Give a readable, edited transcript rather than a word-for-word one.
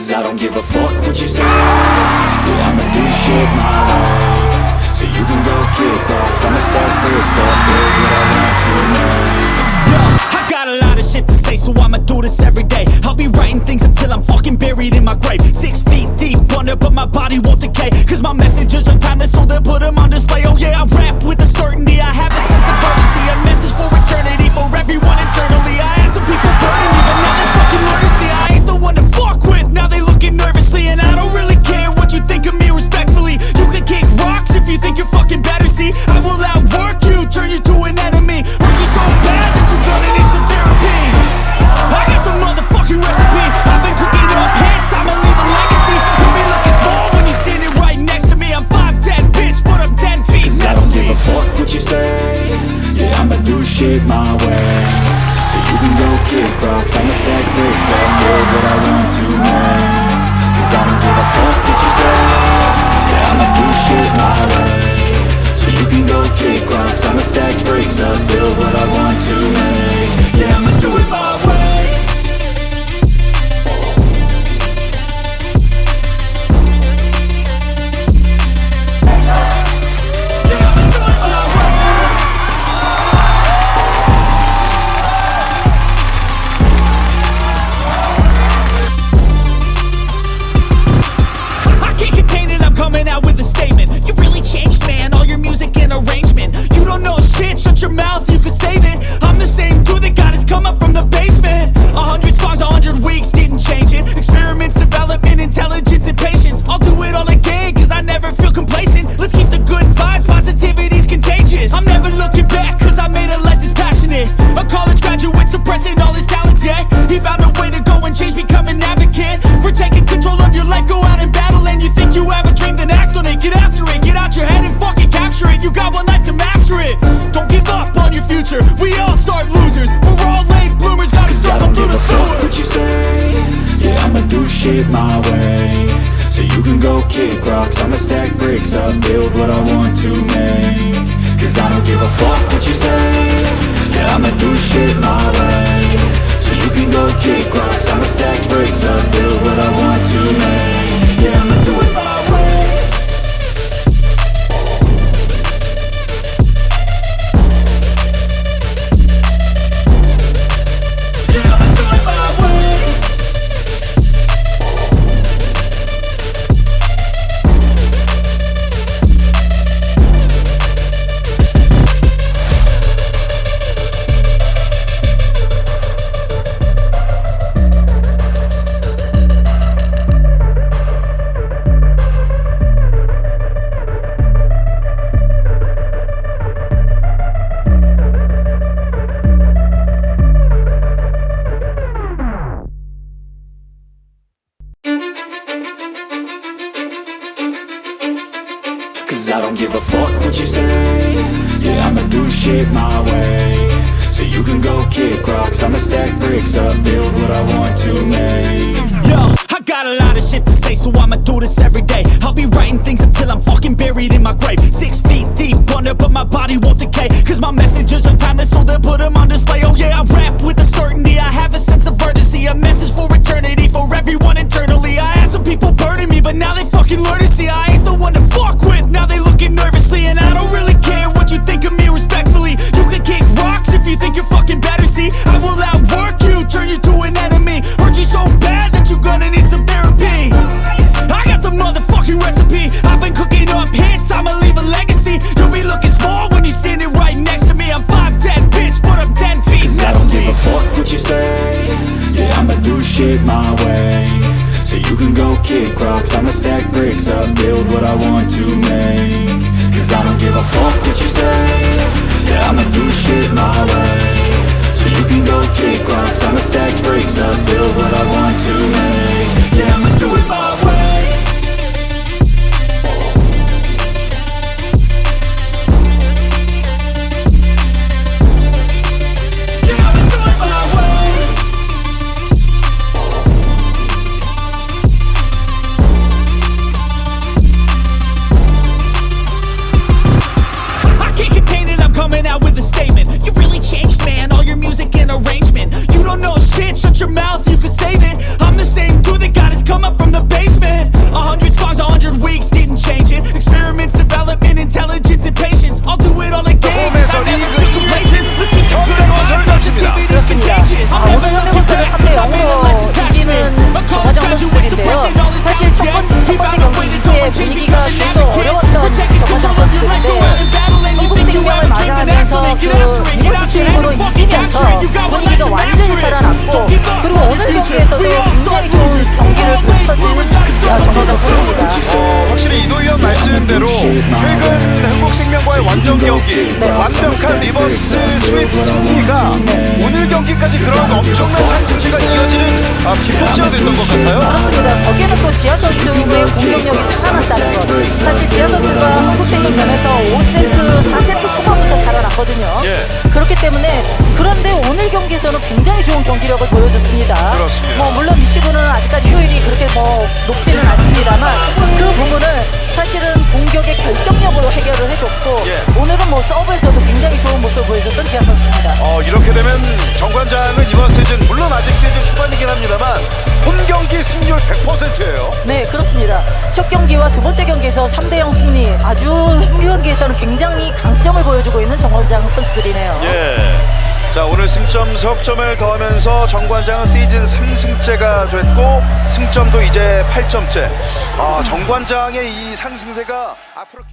Cause I don't give a fuck what you say. Yeah, I'ma do shit my way. So you can go kick rocks, I'ma stack bricks up, build what I want to make. Yo, I got a lot of shit to say, so I'ma do this every day. I'll be writing things until I'm fucking buried in my grave. 6 feet deep under, but my body won't decay. Cause my messages are timeless, so they'll put them on display. Oh yeah, I rap with a certainty, I have a sense of urgency. A message for eternity, for everyone internally. I had some people burning me, but now they fucking learn to see I ain't the one to fuck with, now they looking nervously. And I don't really care what you think of me respectfully. You can kick rocks if you think you're fucking better, see. I will outwork you, turn you to an enemy. Hurt you so bad that you're gonna need some therapy. I got the motherfucking recipe. I've been cooking up hits, I'ma leave a legacy. You'll be looking small when you're standing right next to me. I'm 5'10", bitch, but I'm 10 feet Cause I don't give a fuck what you say. Yeah, I'ma do shit my way. So you can go kick rocks, I'ma stack bricks up, build what I want to make. Cause I don't give a fuck what you say. Yeah, I'ma do shit my way. So you can go kick rocks, I'ma stack bricks up, build what I want to make. Yeah, I'ma do it my way. Coming out with a statement. You really changed, man, all your music and arrangement. You don't know shit, shut your mouth, you can save it. I'm the same dude that got his come up from the basement. 100 songs, 100 weeks, didn't change it. Experiments, development, intelligence, and patience. I'll do it all again, cause I never feel complacent. Let's keep the good vibes, positivity's contagious. I'm never looking back, cause I made a life that's passionate. A college graduate suppressing all his talents, yeah. He found a way to go and change, become an advocate. For taking control of your life, go out and battle. And you think you have a dream, then act on it, get after it. Get out your head and fucking capture it. You got one life to master it. Don't give up on your future, we all start losers. We're all late bloomers, gotta struggle through the sewer. What you say? Yeah, I'ma do shit my way. So you can go kick rocks, I'ma stack bricks up, build what I want to make. Cause I don't give a fuck what you say. Yeah, I'ma do shit my way. So you can go kick rocks, I'ma stack bricks up, build what I want to make. Yeah, I'ma do it my way. Cause I don't give a fuck what you say. Yeah, I'ma do shit my way. So you can go kick rocks, I'ma stack bricks up, build what I want to make. Yo, I got a lot of shit to say, so I'ma do this every day. I'll be writing things until I'm fucking buried in my grave. 6 feet deep under, but my body won't decay. Cause my messages are timeless, so they'll put them on display. Oh yeah, I rap with a certainty, I have a sense of urgency. A message for eternity, for everyone internally. I had some people burning me, but now they fucking learn to see I ain't the one to fuck with, now they looking nervously. And I don't really care what you think of me respectfully. You can kick rocks if you think you're fucking better, see. I will outwork you, turn you to an enemy. Hurt you so bad that you're gonna need some therapy. I got the motherfucking recipe. I've been cooking up hits, I'ma leave a legacy. You'll be looking small when you're standing right next to me. I'm 5'10", bitch, but I'm 10 feet Cause I don't give a fuck what you say. Yeah, I'ma do shit my way. So you can go kick rocks, I'ma stack bricks up, build what I want to make. Cause I don't give a fuck what you say. Yeah, I'ma do shit my way. So you can go kick rocks, I'ma stack bricks up, build what I want to make. Yeah, I'ma do it my way. Coming out with a statement. You really changed, man, all your music and arrangement. You don't know shit, shut your mouth, you can save it. 위원 말씀대로 최근 한국생명과의 원정 경기 완벽한 리버스 스윕 승리가 오늘 경기까지 그런 엄청난 상승세가 이어지는 기폭제가 됐던 것 같아요. 그렇습니다. 거기에는 또 지아 선수의 공격력이 살아났다는 것. 사실 지아 선수가 한국생명전에서 5세트, 4세트 초반부터 살아났거든요. 예. 그렇기 때문에 그런데 오늘 경기에서는 굉장히 좋은 경기력을 보여줬습니다. 그렇습니다. 뭐 물론 미시구는 아직까지 효율이 그렇게 높지는 않습니다만 그 부분을 사실은 공격의 결정력으로 해결을 해줬고 예. 오늘은 뭐 서브에서도 굉장히 좋은 모습을 보여줬던 지아 선수입니다. 이렇게 되면 정관장은 이번 시즌 물론 아직 시즌 초반이긴 합니다만 홈 경기 승률 100%예요. 네, 그렇습니다. 첫 경기와 두 번째 경기에서 3대0 승리, 아주 이 경기에서는 굉장히 강점을 보여주고 있는 정관장 선수들이네요. 예. 자, 오늘 승점 석점을 더하면서 정관장은 시즌 3승째가 됐고 승점도 이제 8점째. 정관장의 이 상승세가 앞으로